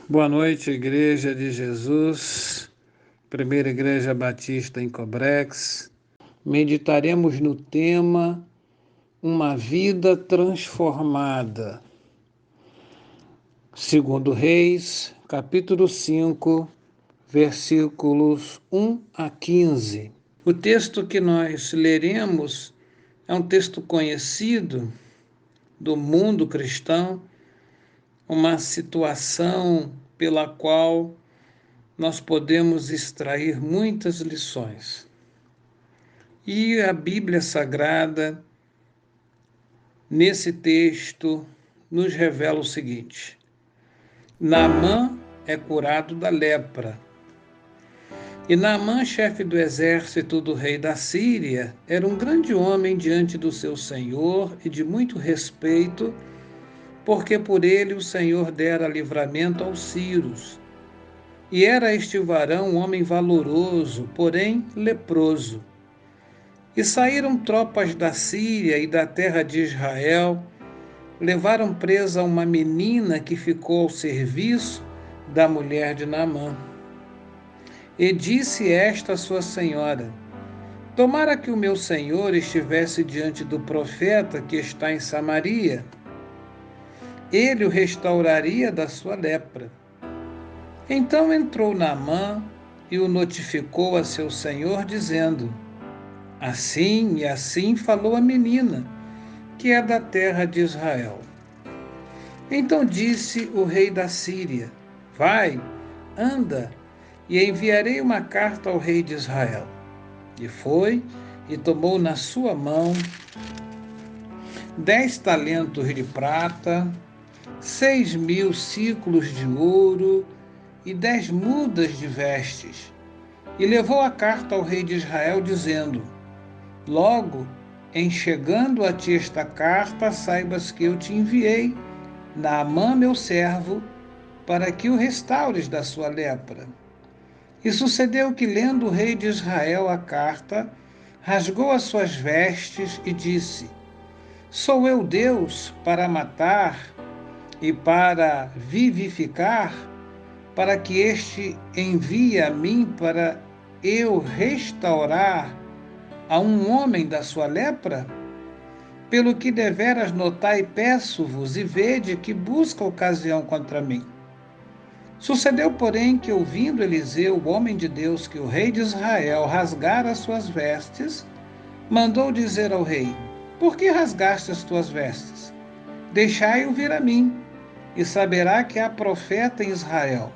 Boa noite, Igreja de Jesus, Primeira Igreja Batista em Cobrex. Meditaremos no tema Uma Vida Transformada. Segundo Reis, capítulo 5, versículos 1 a 15. O texto que nós leremos é um texto conhecido do mundo cristão, uma situação pela qual nós podemos extrair muitas lições. E a Bíblia Sagrada, nesse texto, nos revela o seguinte: Naamã é curado da lepra. E Naamã, chefe do exército do rei da Síria, era um grande homem diante do seu senhor e de muito respeito, porque por ele o Senhor dera livramento aos sírios. E era este varão um homem valoroso, porém leproso. E saíram tropas da Síria e da terra de Israel, levaram presa uma menina que ficou ao serviço da mulher de Naamã. E disse esta sua senhora: Tomara que o meu senhor estivesse diante do profeta que está em Samaria. Ele o restauraria da sua lepra. Então entrou Naamã e o notificou a seu senhor, dizendo: Assim e assim falou a menina, que é da terra de Israel. Então disse o rei da Síria: Vai, anda, e enviarei uma carta ao rei de Israel. E foi, e tomou na sua mão 10 talentos de prata, 6.000 ciclos de ouro e 10 mudas de vestes. E levou a carta ao rei de Israel, dizendo: Logo, em chegando a ti esta carta, saibas que eu te enviei Naamã, meu servo, para que o restaures da sua lepra. E sucedeu que, lendo o rei de Israel a carta, rasgou as suas vestes e disse: Sou eu Deus para matar e para vivificar, para que este envie a mim para eu restaurar a um homem da sua lepra? Pelo que deveras notai, peço-vos, e vede que busca ocasião contra mim. Sucedeu, porém, que, ouvindo Eliseu, o homem de Deus, que o rei de Israel rasgara as suas vestes, mandou dizer ao rei: Por que rasgaste as tuas vestes? Deixai-o vir a mim, e saberá que há profeta em Israel.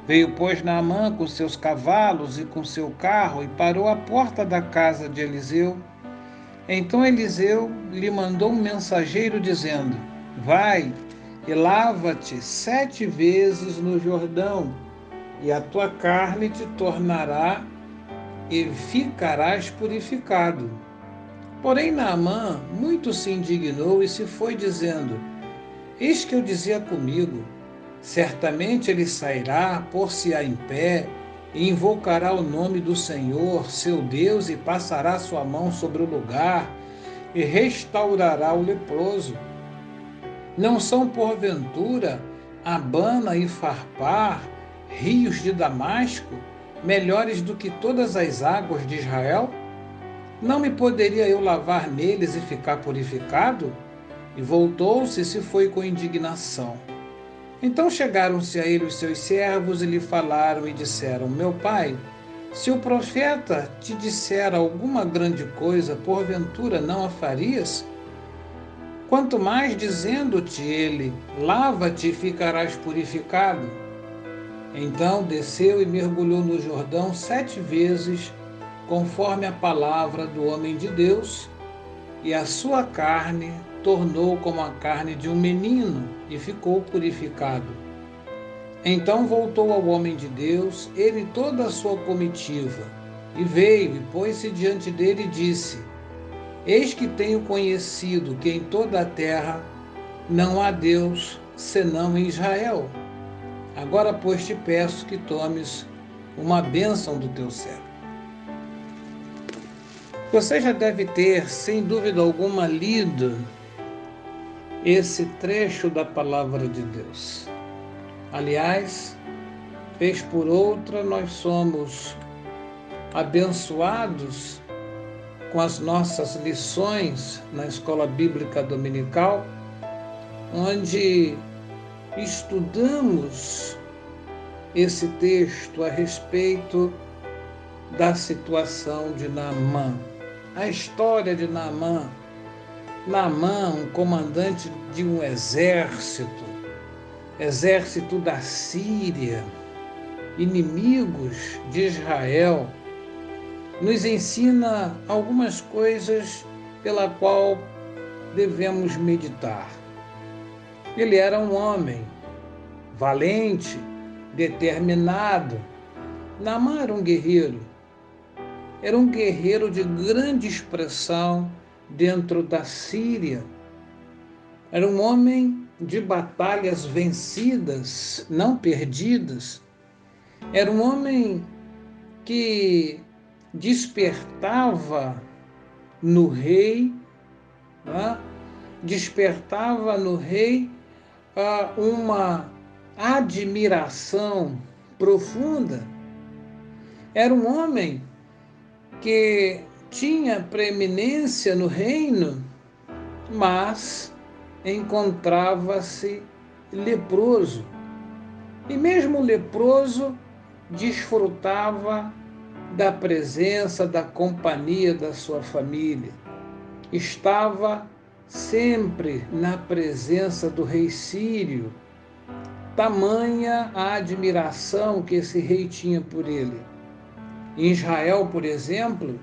Veio, pois, Naamã com seus cavalos e com seu carro, e parou à porta da casa de Eliseu. Então Eliseu lhe mandou um mensageiro, dizendo: Vai e lava-te 7 vezes no Jordão, e a tua carne te tornará e ficarás purificado. Porém Naamã muito se indignou e se foi, dizendo: Eis que eu dizia comigo: certamente ele sairá, pôr-se-á em pé, e invocará o nome do Senhor, seu Deus, e passará sua mão sobre o lugar, e restaurará o leproso. Não são, porventura, Abana e Farpar, rios de Damasco, melhores do que todas as águas de Israel? Não me poderia eu lavar neles e ficar purificado? E voltou-se e se foi com indignação. Então chegaram-se a ele os seus servos e lhe falaram e disseram: Meu pai, se o profeta te disser alguma grande coisa, porventura não a farias? Quanto mais dizendo-te ele: Lava-te e ficarás purificado. Então desceu e mergulhou no Jordão 7 vezes, conforme a palavra do homem de Deus, e a sua carne tornou como a carne de um menino, e ficou purificado. Então voltou ao homem de Deus, ele e toda a sua comitiva, e veio e pôs-se diante dele e disse: Eis que tenho conhecido que em toda a terra não há Deus senão em Israel. Agora, pois, te peço que tomes uma bênção do teu servo. Você já deve ter, sem dúvida alguma, lido esse trecho da palavra de Deus. Aliás, vez por outra, nós somos abençoados com as nossas lições na escola bíblica dominical, onde estudamos esse texto a respeito da situação de Naamã. A história de Naamã. Naamã, um comandante de um exército da Síria, inimigos de Israel, nos ensina algumas coisas pela qual devemos meditar. Ele era um homem valente, determinado. Naamã era um guerreiro de grande expressão dentro da Síria. Era um homem de batalhas vencidas, não perdidas. Era um homem que despertava no rei, uma admiração profunda. Era um homem que tinha preeminência no reino, mas encontrava-se leproso. E mesmo leproso, desfrutava da presença, da companhia da sua família. Estava sempre na presença do rei sírio. Tamanha a admiração que esse rei tinha por ele. Em Israel, por exemplo,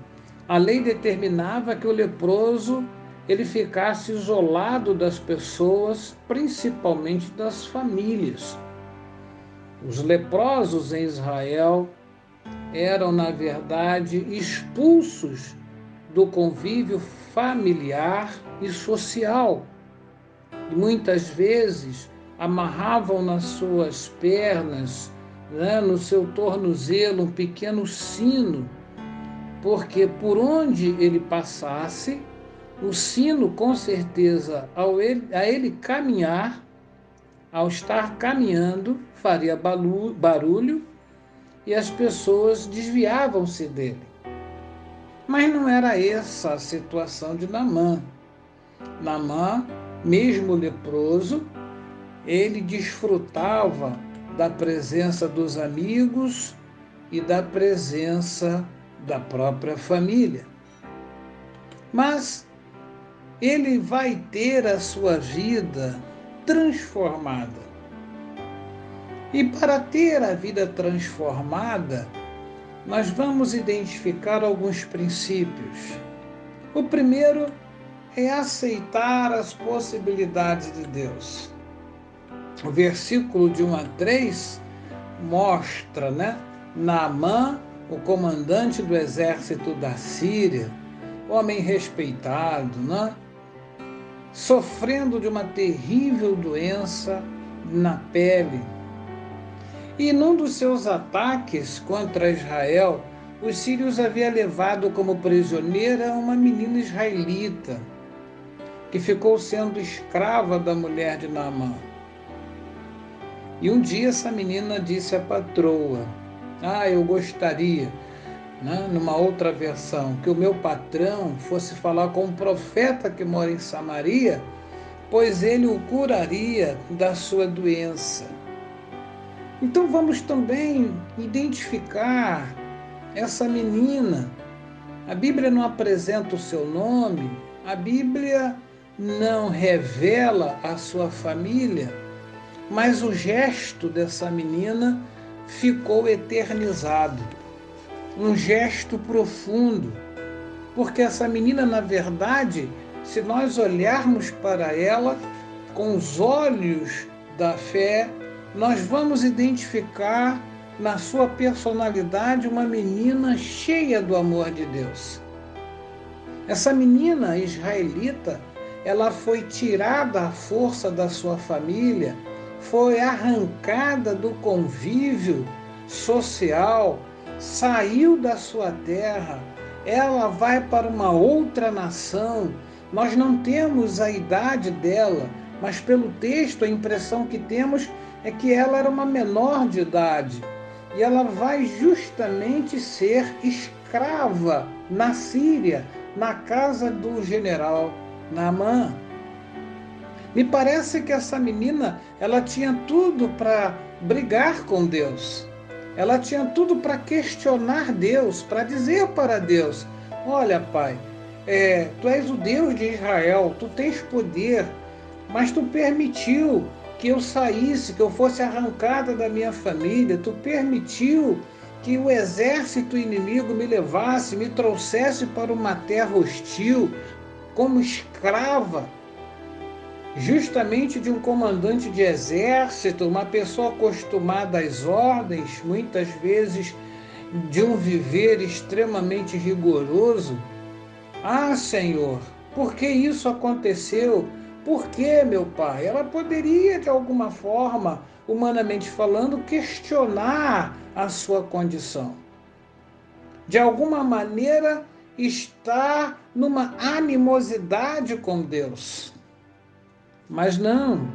a lei determinava que o leproso ele ficasse isolado das pessoas, principalmente das famílias. Os leprosos em Israel eram, na verdade, expulsos do convívio familiar e social. E muitas vezes amarravam nas suas pernas, no seu tornozelo, um pequeno sino, porque por onde ele passasse, o sino, com certeza, a ele caminhar, ao estar caminhando, faria barulho e as pessoas desviavam-se dele. Mas não era essa a situação de Naamã. Naamã, mesmo leproso, ele desfrutava da presença dos amigos e da presença da própria família. Mas ele vai ter a sua vida transformada. E para ter a vida transformada, nós vamos identificar alguns princípios. O primeiro é aceitar as possibilidades de Deus. O versículo de 1 a 3 mostra, Naamã, o comandante do exército da Síria, homem respeitado, sofrendo de uma terrível doença na pele. E num dos seus ataques contra Israel, os sírios haviam levado como prisioneira uma menina israelita, que ficou sendo escrava da mulher de Naamã. E um dia essa menina disse à patroa: eu gostaria, numa outra versão, que o meu patrão fosse falar com um profeta que mora em Samaria, pois ele o curaria da sua doença. Então vamos também identificar essa menina. A Bíblia não apresenta o seu nome, a Bíblia não revela a sua família, mas o gesto dessa menina ficou eternizado. Um gesto profundo, porque essa menina, na verdade, se nós olharmos para ela com os olhos da fé, nós vamos identificar na sua personalidade uma menina cheia do amor de Deus. Essa menina israelita, ela foi tirada à força da sua família, foi arrancada do convívio social, saiu da sua terra, ela vai para uma outra nação. Nós não temos a idade dela, mas pelo texto a impressão que temos é que ela era uma menor de idade e ela vai justamente ser escrava na Síria, na casa do general Naamã. Me parece que essa menina, ela tinha tudo para brigar com Deus. Ela tinha tudo para questionar Deus, para dizer para Deus: olha, Pai, tu és o Deus de Israel, tu tens poder, mas tu permitiu que eu saísse, que eu fosse arrancada da minha família, tu permitiu que o exército inimigo me levasse, me trouxesse para uma terra hostil, como escrava, justamente de um comandante de exército, uma pessoa acostumada às ordens, muitas vezes de um viver extremamente rigoroso. Ah, Senhor, por que isso aconteceu? Por que, meu Pai? Ela poderia, de alguma forma, humanamente falando, questionar a sua condição. De alguma maneira, estar numa animosidade com Deus. Mas não,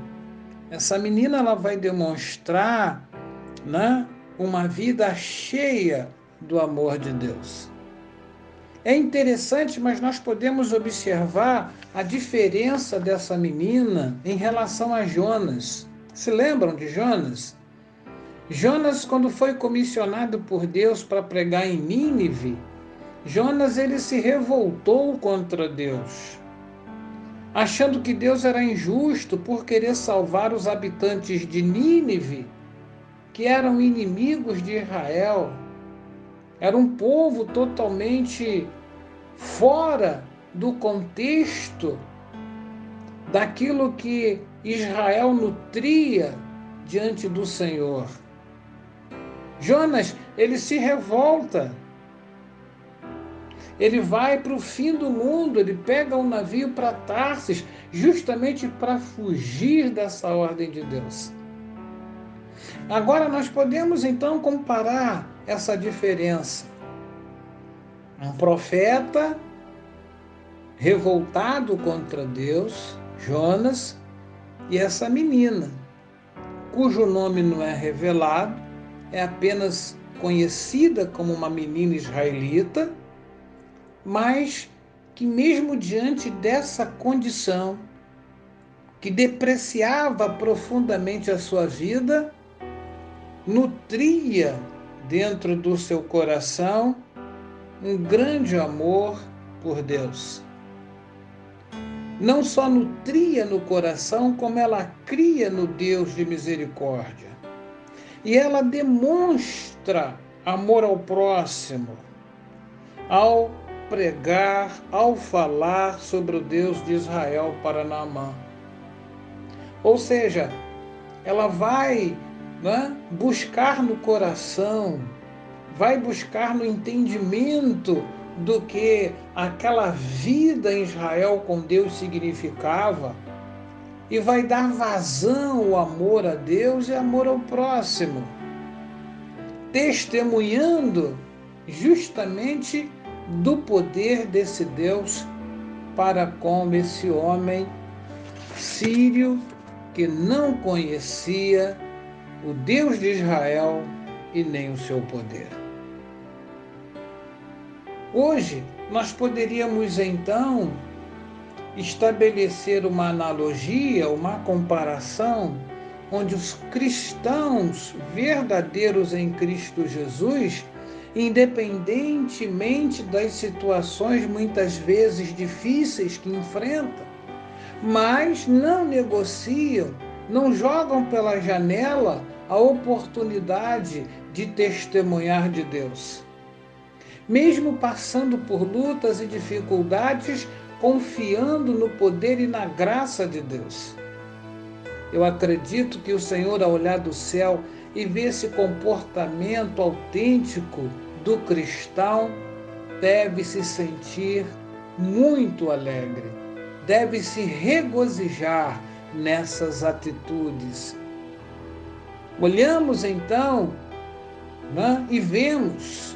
essa menina ela vai demonstrar, né, uma vida cheia do amor de Deus. É interessante, mas nós podemos observar a diferença dessa menina em relação a Jonas. Se lembram de Jonas? Jonas, quando foi comissionado por Deus para pregar em Nínive, Jonas ele se revoltou contra Deus, achando que Deus era injusto por querer salvar os habitantes de Nínive, que eram inimigos de Israel. Era um povo totalmente fora do contexto daquilo que Israel nutria diante do Senhor. Jonas, ele se revolta. Ele vai para o fim do mundo, ele pega um navio para Tarsis, justamente para fugir dessa ordem de Deus. Agora nós podemos então comparar essa diferença. Um profeta revoltado contra Deus, Jonas, e essa menina, cujo nome não é revelado, é apenas conhecida como uma menina israelita, mas que mesmo diante dessa condição, que depreciava profundamente a sua vida, nutria dentro do seu coração um grande amor por Deus. Não só nutria no coração, como ela cria no Deus de misericórdia. E ela demonstra amor ao próximo, ao pregar, ao falar sobre o Deus de Israel para Naamã. Ou seja, ela vai, né, buscar no coração, vai buscar no entendimento do que aquela vida em Israel com Deus significava e vai dar vazão ao amor a Deus e amor ao próximo, testemunhando justamente do poder desse Deus para com esse homem sírio que não conhecia o Deus de Israel e nem o seu poder. Hoje, nós poderíamos então estabelecer uma analogia, uma comparação, onde os cristãos verdadeiros em Cristo Jesus, independentemente das situações muitas vezes difíceis que enfrentam, mas não negociam, não jogam pela janela a oportunidade de testemunhar de Deus. Mesmo passando por lutas e dificuldades, confiando no poder e na graça de Deus. Eu acredito que o Senhor, ao olhar do céu e ver esse comportamento autêntico do cristão, deve se sentir muito alegre, deve se regozijar nessas atitudes. Olhamos então, né, e vemos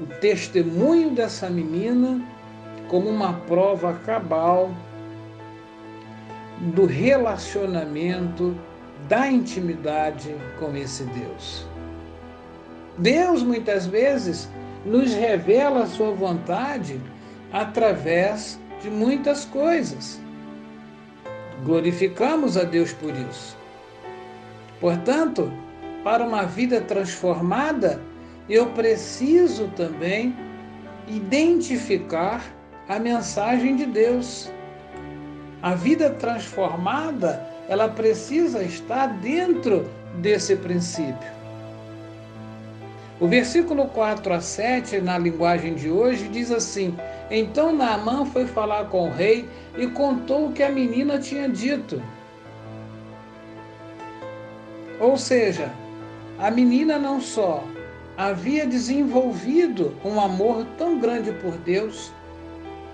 o testemunho dessa menina como uma prova cabal do relacionamento da intimidade com esse Deus. Deus, muitas vezes, nos revela a sua vontade através de muitas coisas. Glorificamos a Deus por isso. Portanto, para uma vida transformada, eu preciso também identificar a mensagem de Deus. A vida transformada, ela precisa estar dentro desse princípio. O versículo 4-7, na linguagem de hoje, diz assim: Então Naamã foi falar com o rei e contou o que a menina tinha dito. Ou seja, a menina não só havia desenvolvido um amor tão grande por Deus,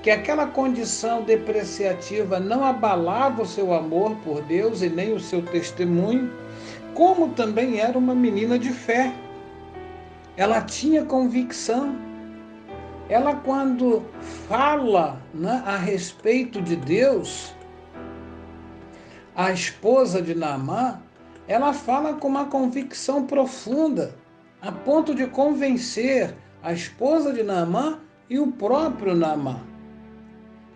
que aquela condição depreciativa não abalava o seu amor por Deus e nem o seu testemunho, como também era uma menina de fé. Ela tinha convicção. Ela, quando fala, né, a respeito de Deus, a esposa de Naamã, ela fala com uma convicção profunda, a ponto de convencer a esposa de Naamã e o próprio Naamã.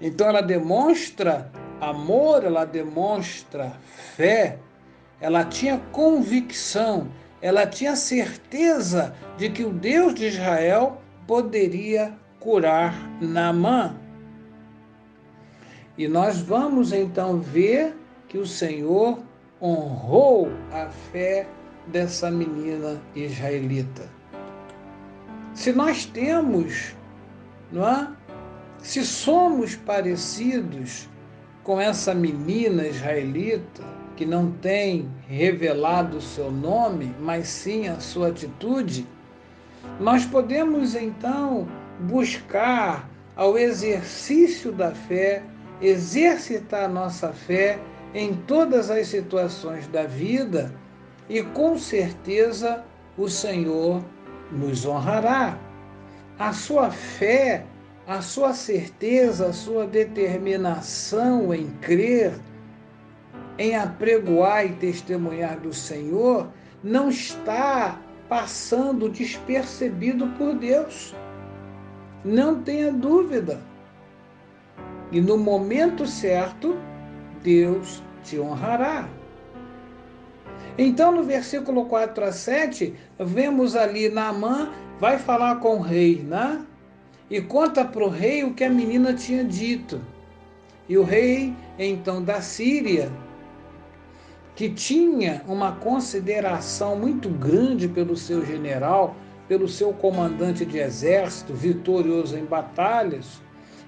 Então ela demonstra amor, ela demonstra fé, ela tinha convicção, ela tinha certeza de que o Deus de Israel poderia curar Naamã. E nós vamos então ver que o Senhor honrou a fé dessa menina israelita. Se nós temos, não é? Se somos parecidos com essa menina israelita, que não tem revelado o seu nome, mas sim a sua atitude, nós podemos então buscar ao exercício da fé, exercitar nossa fé em todas as situações da vida e com certeza o Senhor nos honrará. A sua fé, a sua certeza, a sua determinação em crer, em apregoar e testemunhar do Senhor, não está passando despercebido por Deus. Não tenha dúvida. E no momento certo, Deus te honrará. Então, no versículo 4-7, vemos ali Naamã vai falar com o rei, né? E conta para o rei o que a menina tinha dito. E o rei, então, da Síria, que tinha uma consideração muito grande pelo seu general, pelo seu comandante de exército, vitorioso em batalhas,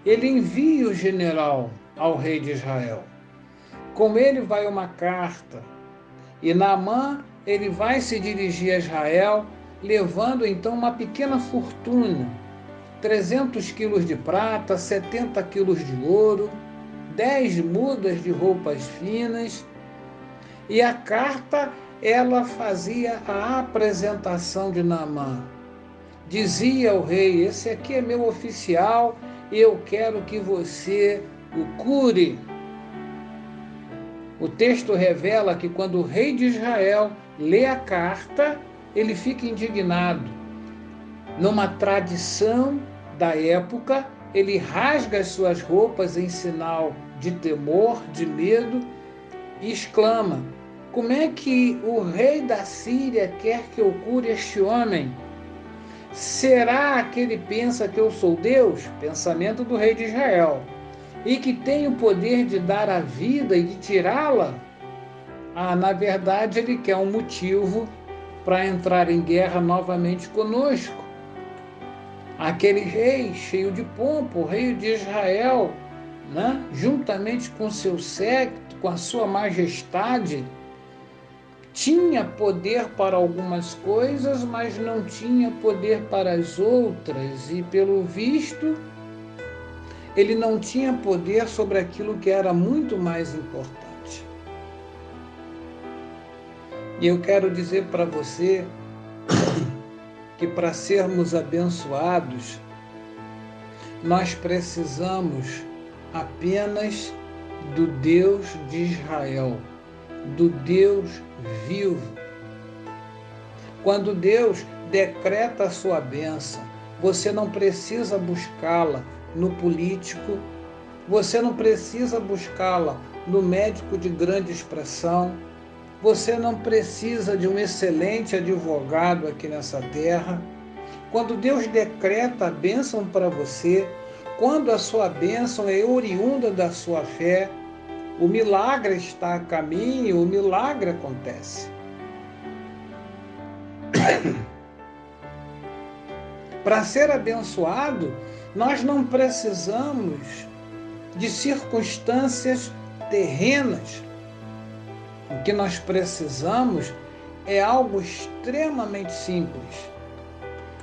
ele envia o general ao rei de Israel. Com ele vai uma carta, e Naamã, ele vai se dirigir a Israel, levando então uma pequena fortuna, 300 quilos de prata, 70 quilos de ouro, 10 mudas de roupas finas. E a carta, ela fazia a apresentação de Naamã. Dizia ao rei: esse aqui é meu oficial, eu quero que você o cure. O texto revela que quando o rei de Israel lê a carta, ele fica indignado. Numa tradição da época, ele rasga as suas roupas em sinal de temor, de medo, e exclama: como é que o rei da Síria quer que eu cure este homem? Será que ele pensa que eu sou Deus? Pensamento do rei de Israel. E que tenho o poder de dar a vida e de tirá-la? Na verdade, ele quer um motivo para entrar em guerra novamente conosco. Aquele rei cheio de pompa, o rei de Israel, né? Juntamente com seu séquito, com a sua majestade, tinha poder para algumas coisas, mas não tinha poder para as outras, e pelo visto, ele não tinha poder sobre aquilo que era muito mais importante. E eu quero dizer para você que para sermos abençoados, nós precisamos apenas do Deus de Israel. do Deus vivo. Quando Deus decreta a sua bênção, você não precisa buscá-la no político, você não precisa buscá-la no médico de grande expressão, você não precisa de um excelente advogado aqui nessa terra. Quando Deus decreta a bênção para você, quando a sua bênção é oriunda da sua fé, o milagre está a caminho, o milagre acontece. Para ser abençoado, nós não precisamos de circunstâncias terrenas. O que nós precisamos é algo extremamente simples.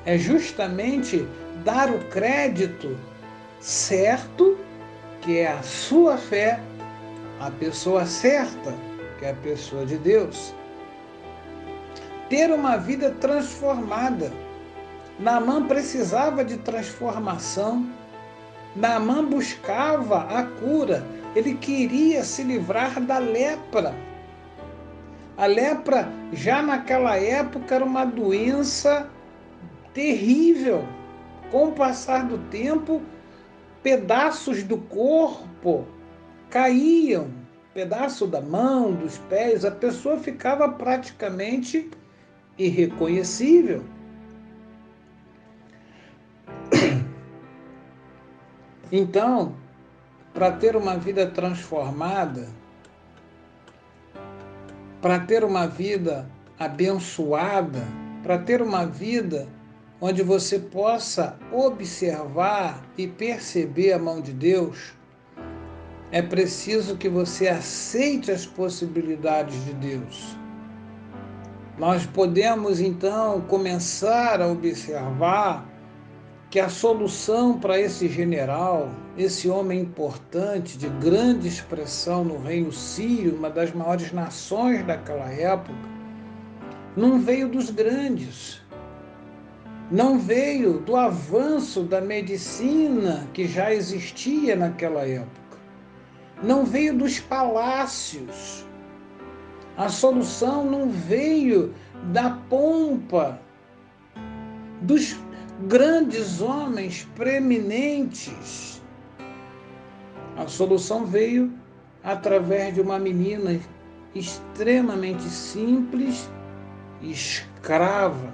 É justamente dar o crédito certo, que é a sua fé, à pessoa certa, que é a pessoa de Deus. Ter uma vida transformada. Naamã precisava de transformação. Naamã buscava a cura. Ele queria se livrar da lepra. A lepra, já naquela época, era uma doença terrível. Com o passar do tempo, pedaços do corpo caíam, pedaço da mão, dos pés, a pessoa ficava praticamente irreconhecível. Então, para ter uma vida transformada, para ter uma vida abençoada, para ter uma vida onde você possa observar e perceber a mão de Deus, é preciso que você aceite as possibilidades de Deus. Nós podemos, então, começar a observar que a solução para esse general, esse homem importante, de grande expressão no reino sírio, uma das maiores nações daquela época, não veio dos grandes, não veio do avanço da medicina que já existia naquela época, não veio dos palácios, a solução não veio da pompa dos grandes homens preeminentes. A solução veio através de uma menina extremamente simples, escrava.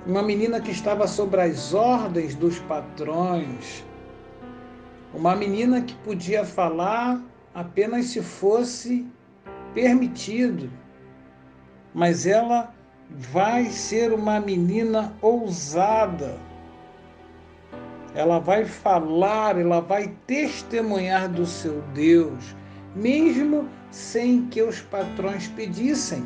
Uma menina que estava sob as ordens dos patrões. Uma menina que podia falar apenas se fosse permitido. Mas ela vai ser uma menina ousada. Ela vai falar, ela vai testemunhar do seu Deus, mesmo sem que os patrões pedissem.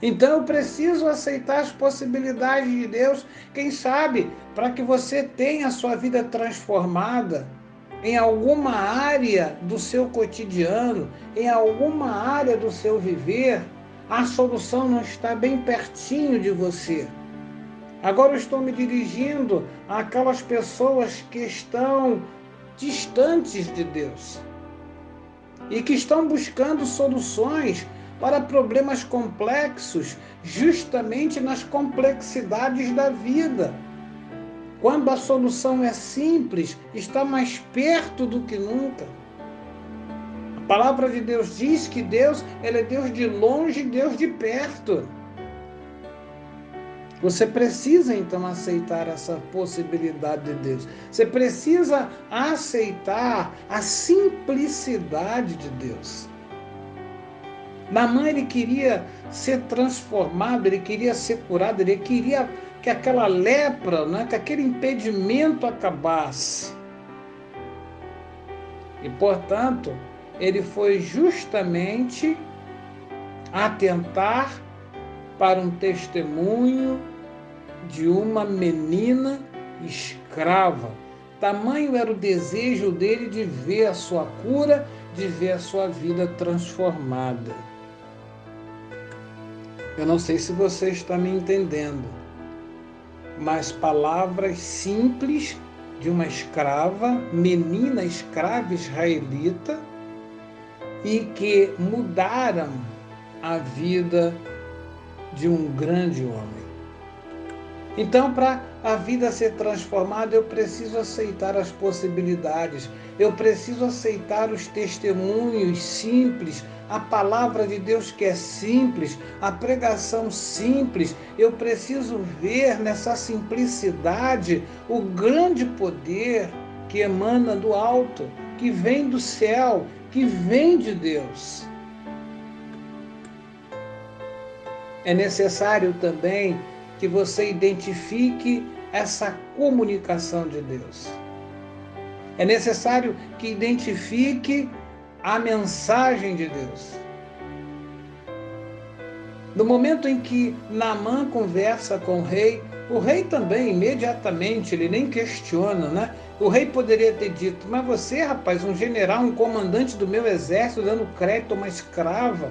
Então eu preciso aceitar as possibilidades de Deus, quem sabe, para que você tenha a sua vida transformada em alguma área do seu cotidiano, em alguma área do seu viver. A solução não está bem pertinho de você. Agora eu estou me dirigindo àquelas pessoas que estão distantes de Deus e que estão buscando soluções para problemas complexos, justamente nas complexidades da vida. Quando a solução é simples, está mais perto do que nunca. A palavra de Deus diz que Deus, ele é Deus de longe e Deus de perto. Você precisa, então, aceitar essa possibilidade de Deus. Você precisa aceitar a simplicidade de Deus. Naamã, ele queria ser transformado, ele queria ser curado, ele queria que aquela lepra, né, que aquele impedimento acabasse. E, portanto, ele foi justamente atentar para um testemunho de uma menina escrava. Tamanho era o desejo dele de ver a sua cura, de ver a sua vida transformada. Eu não sei se você está me entendendo, mas palavras simples de uma escrava, menina escrava israelita, e que mudaram a vida de um grande homem. Então, para a vida ser transformada, eu preciso aceitar as possibilidades, eu preciso aceitar os testemunhos simples, a palavra de Deus que é simples, a pregação simples. Eu preciso ver nessa simplicidade o grande poder que emana do alto, que vem do céu, que vem de Deus. É necessário também que você identifique essa comunicação de Deus. É necessário que identifique a mensagem de Deus. No momento em que Naamã conversa com o rei também, imediatamente, ele nem questiona, né? O rei poderia ter dito, mas você, rapaz, um general, um comandante do meu exército, dando crédito a uma escrava,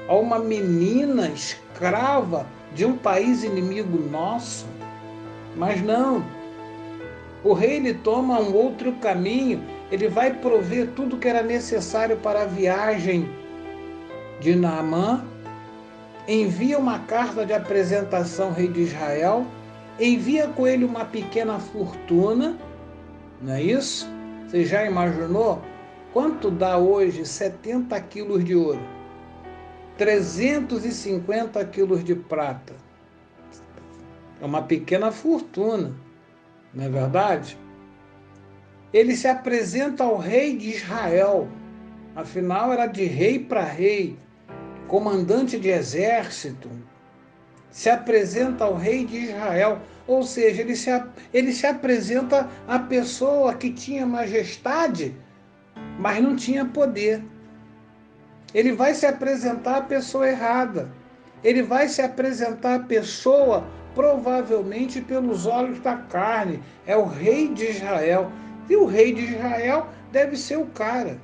a uma menina escrava de um país inimigo nosso. Mas não. O rei, ele toma um outro caminho, ele vai prover tudo que era necessário para a viagem de Naamã, envia uma carta de apresentação ao rei de Israel, envia com ele uma pequena fortuna, não é isso? Você já imaginou? Quanto dá hoje 70 quilos de ouro? 350 quilos de prata. É uma pequena fortuna, não é verdade? Ele se apresenta ao rei de Israel, afinal era de rei para rei, comandante de exército, se apresenta ao rei de Israel, ou seja, ele se apresenta à pessoa que tinha majestade, mas não tinha poder. Ele vai se apresentar à pessoa errada. Ele vai se apresentar à pessoa, provavelmente pelos olhos da carne. É o rei de Israel. E o rei de Israel deve ser o cara.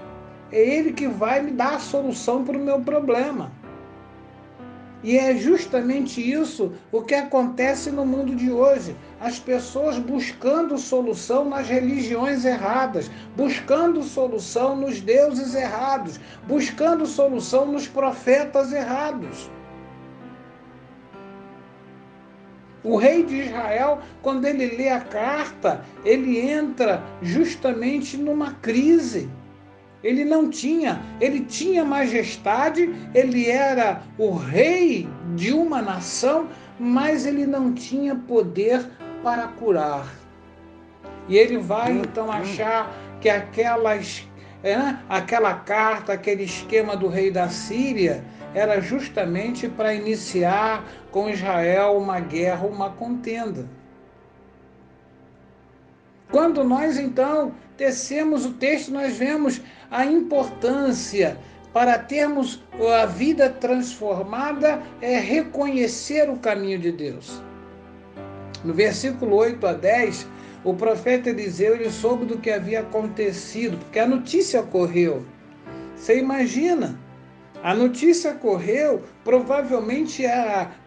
É ele que vai me dar a solução para o meu problema. E é justamente isso o que acontece no mundo de hoje. As pessoas buscando solução nas religiões erradas, buscando solução nos deuses errados, buscando solução nos profetas errados. O rei de Israel, quando ele lê a carta, ele entra justamente numa crise. Ele tinha majestade, ele era o rei de uma nação, mas ele não tinha poder para curar. E ele vai então achar que aquela carta, aquele esquema do rei da Síria, era justamente para iniciar com Israel uma guerra, uma contenda. Quando nós, então, tecemos o texto, nós vemos a importância para termos a vida transformada é reconhecer o caminho de Deus. No versículo 8 a 10, o profeta Eliseu, ele soube do que havia acontecido, porque a notícia correu. Você imagina? A notícia correu, provavelmente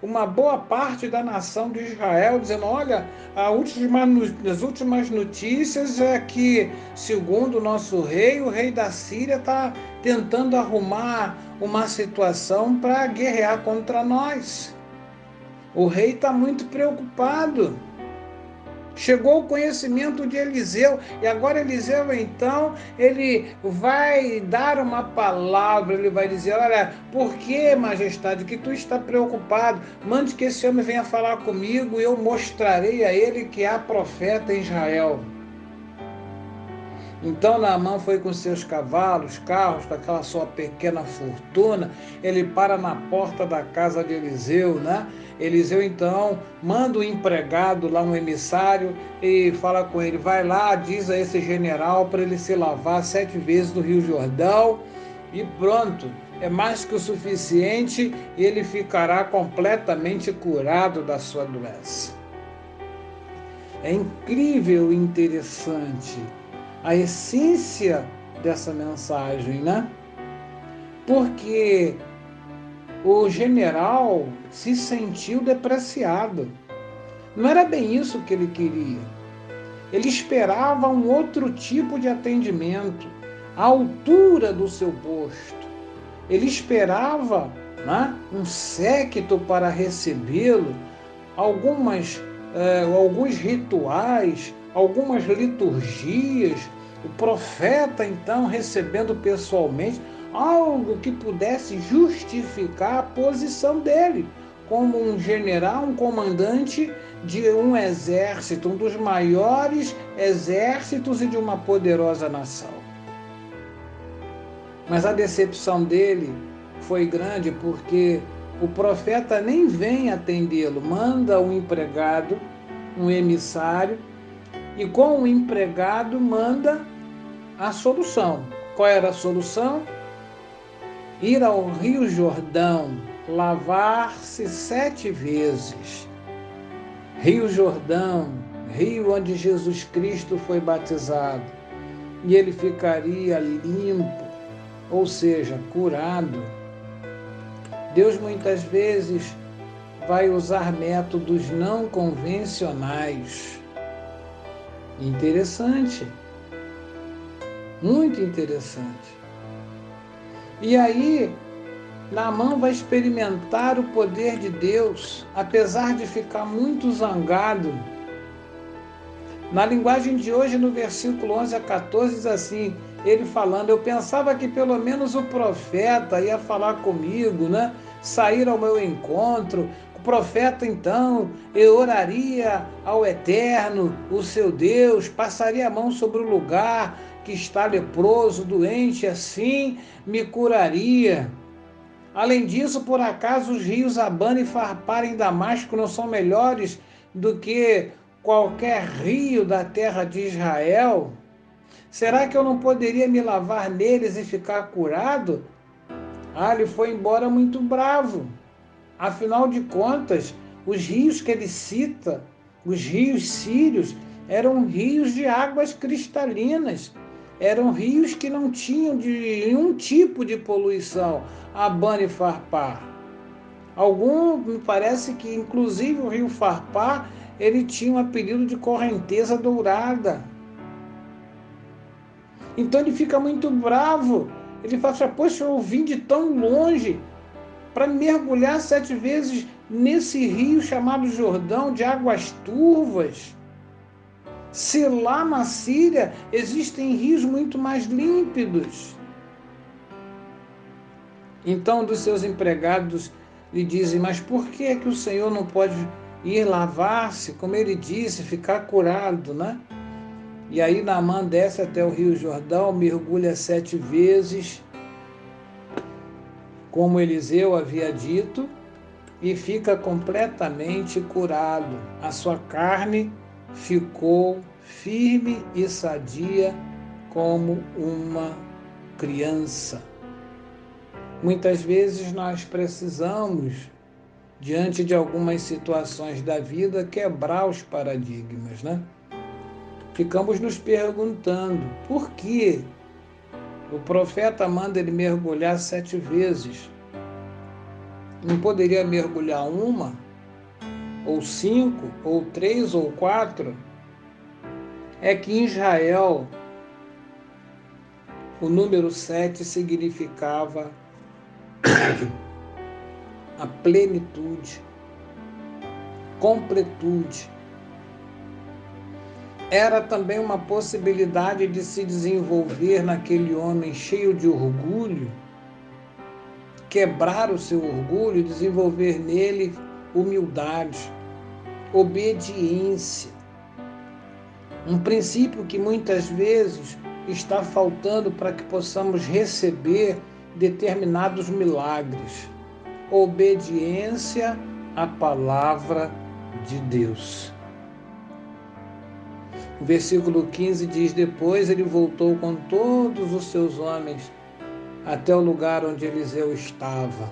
uma boa parte da nação de Israel, dizendo, olha, as últimas notícias é que, segundo o nosso rei, o rei da Síria está tentando arrumar uma situação para guerrear contra nós. O rei está muito preocupado. Chegou o conhecimento de Eliseu, e agora Eliseu, então, ele vai dar uma palavra, ele vai dizer, olha, por que, majestade, que tu está preocupado? Mande que esse homem venha falar comigo, e eu mostrarei a ele que há profeta em Israel. Então Naamã foi com seus cavalos, carros, com aquela sua pequena fortuna, ele para na porta da casa de Eliseu, né? Eliseu então manda um empregado lá, um emissário, e fala com ele, vai lá, diz a esse general para ele se lavar 7 vezes no Rio Jordão, e pronto, é mais que o suficiente, e ele ficará completamente curado da sua doença. É incrível e interessante a essência dessa mensagem, né? Porque o general se sentiu depreciado. Não era bem isso que ele queria. Ele esperava um outro tipo de atendimento. à altura do seu posto. Ele esperava, né, um séquito para recebê-lo, alguns rituais, algumas liturgias, o profeta então recebendo pessoalmente algo que pudesse justificar a posição dele como um general, um comandante de um exército, um dos maiores exércitos e de uma poderosa nação. Mas a decepção dele foi grande porque o profeta nem vem atendê-lo, manda um empregado, um emissário, e com o empregado manda a solução. Qual era a solução? Ir ao Rio Jordão, lavar-se 7 vezes. Rio Jordão, rio onde Jesus Cristo foi batizado, e ele ficaria limpo, ou seja, curado. Deus muitas vezes vai usar métodos não convencionais. Interessante, muito interessante. E aí, Naamã vai experimentar o poder de Deus, apesar de ficar muito zangado. Na linguagem de hoje, no versículo 11 a 14, diz assim, ele falando, eu pensava que pelo menos o profeta ia falar comigo, né? Sair ao meu encontro. O profeta, então, eu oraria ao Eterno, o seu Deus, passaria a mão sobre o lugar que está leproso, doente, assim me curaria. Além disso, por acaso os rios Abana e Farpar em Damasco não são melhores do que qualquer rio da terra de Israel? Será que eu não poderia me lavar neles e ficar curado? Ele foi embora muito bravo. Afinal de contas, os rios que ele cita, os rios sírios, eram rios de águas cristalinas. Eram rios que não tinham nenhum tipo de poluição, Abana e Farpar. Me parece que inclusive o rio Farpar, ele tinha um apelido de correnteza dourada. Então ele fica muito bravo. Ele fala assim, poxa, eu vim de tão longe para mergulhar 7 vezes nesse rio chamado Jordão, de águas turvas. Se lá na Síria existem rios muito mais límpidos. Então, dos seus empregados lhe dizem, mas por que é que o Senhor não pode ir lavar-se, como ele disse, ficar curado, né? E aí Naamã desce até o rio Jordão, mergulha 7 vezes, como Eliseu havia dito, e fica completamente curado. A sua carne ficou firme e sadia como uma criança. Muitas vezes nós precisamos, diante de algumas situações da vida, quebrar os paradigmas, né? Ficamos nos perguntando por que o profeta manda ele mergulhar 7 vezes. Não poderia mergulhar 1, ou 5, ou 3, ou 4? É que em Israel o número 7 significava a plenitude, completude. Era também uma possibilidade de se desenvolver naquele homem cheio de orgulho, quebrar o seu orgulho e desenvolver nele humildade, obediência. Um princípio que muitas vezes está faltando para que possamos receber determinados milagres. Obediência à palavra de Deus. O versículo 15 diz, depois ele voltou com todos os seus homens até o lugar onde Eliseu estava.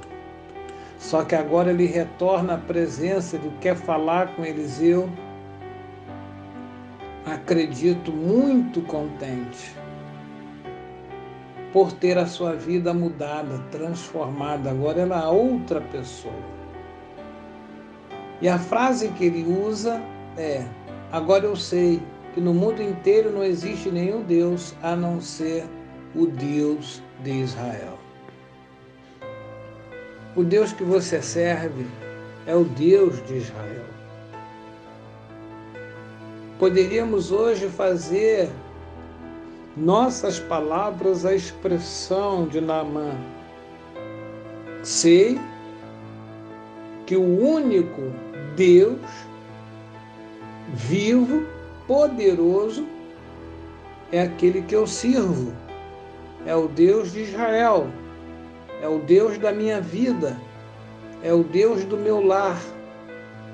Só que agora ele retorna à presença, ele quer falar com Eliseu. Acredito muito contente por ter a sua vida mudada, transformada. Agora ela é outra pessoa. E a frase que ele usa é, agora eu sei que no mundo inteiro não existe nenhum Deus a não ser o Deus de Israel. O Deus que você serve é o Deus de Israel. Poderíamos hoje fazer nossas palavras a expressão de Naamã. Sei que o único Deus vivo, poderoso, é aquele que eu sirvo. É o Deus de Israel. É o Deus da minha vida. É o Deus do meu lar.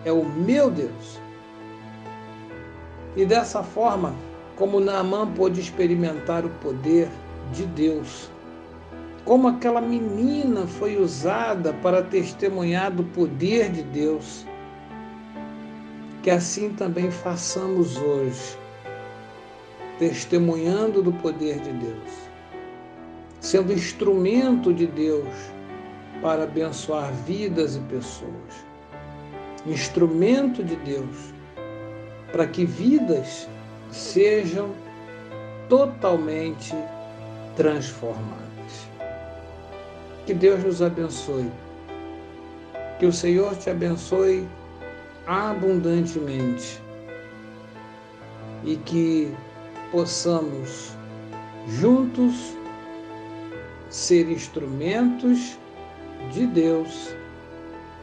É o meu Deus. E dessa forma, como Naamã pôde experimentar o poder de Deus, como aquela menina foi usada para testemunhar do poder de Deus, que assim também façamos hoje, testemunhando do poder de Deus, sendo instrumento de Deus para abençoar vidas e pessoas, instrumento de Deus para que vidas sejam totalmente transformadas. Que Deus nos abençoe. Que o Senhor te abençoe abundantemente e que possamos juntos ser instrumentos de Deus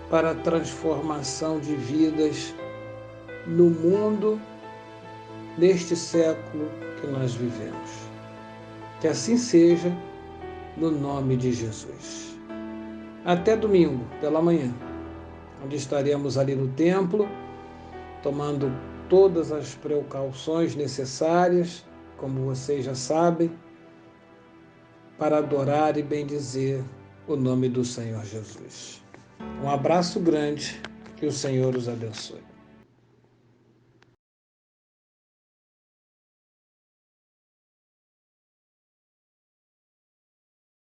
para a transformação de vidas no mundo, neste século que nós vivemos. Que assim seja, no nome de Jesus. Até domingo, pela manhã, onde estaremos ali no templo, tomando todas as precauções necessárias, como vocês já sabem, para adorar e bendizer o nome do Senhor Jesus. Um abraço grande, que o Senhor os abençoe.